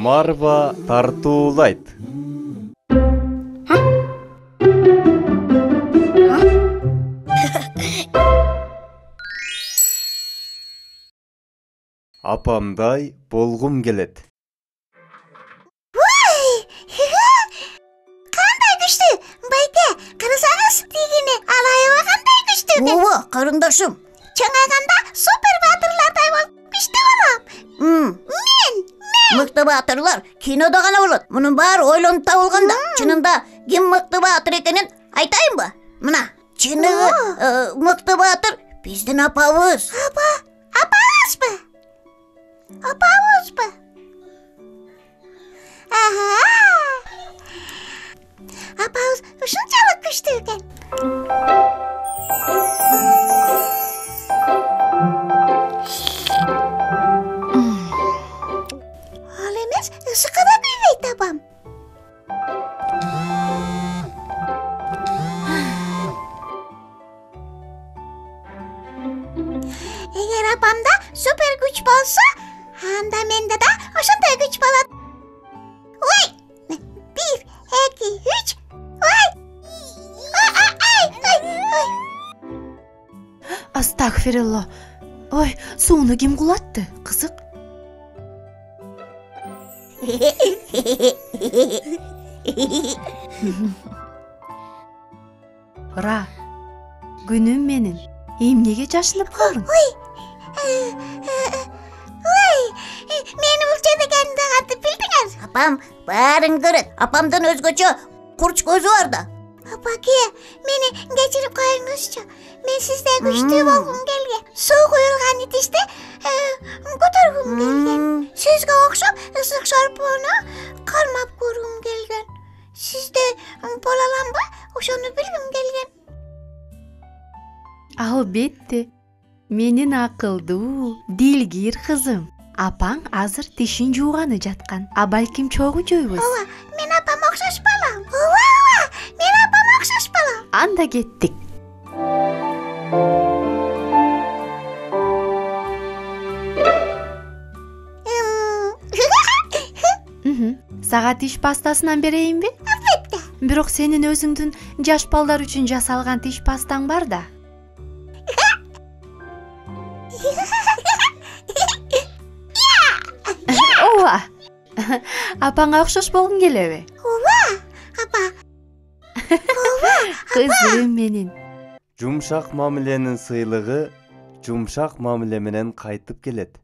Марва тартуулайт. Апамдай болгум келет. Кандай күштү? Байке, карасаңыз, тигини алайыба кандай күштү деп. Ооба, карындашым. Чоңайганда супер батырлардай болуп күчтүү болом. Мен. Мыкты батырлар кинода гана болот. Мунун баары ойлонуп табылганда. Чынында ким мыкты батыр экенин айтайынбы? Мына, чыныгы мыкты батыр биздин апабыз. Апаңызбы? Апаңызбы? Апаңыз ушунчалык күчтүү экен. Ал эмес, ысыкка да күйбөйт апам. Эгер апамда супер күч болсо, анда менде да ошондой күч болот. Ой! 1, 2, 3. Ой! Ай! Астагфирулла. Ой, сууну ким кулатты? Кызык. Ра. Күнүм менин. Эмнеге жашынып калдың? Ой! Мени бул жерде кандай катып билдиңиз? Апам баарын көрөт. Апамдын өзгөчө курч көзү бар да. Апаке, мени кечирип коюңузчу. Мен сизде күчтүү болгум келген. Суу куюлган идишти көтөргүм келген. Сизге окшоп ысык шорпону кармап көргүм келген. Сизде боло аламбы? Ошону билгим келген. Албетте. Менин акылдуу, дилгир кызым. Апаң азыр тишин жууганы жаткан. А балким чогуу жуйбуз. Ооба, мен апам окшош балам. Ооба, мен апам окшош балам. Анда кеттик. Сага тиш пастасынан берейинби? Албетте. Бирок сенин өзүңдүн жаш балдар үчүн жасалган тиш пастаң бар да. Ооба. Апаңа окшош болгуң келеби? Ооба, апа. Кызым менин. Жумшак мамиленин сыйлыгы жумшак мамиле менен кайтып келет.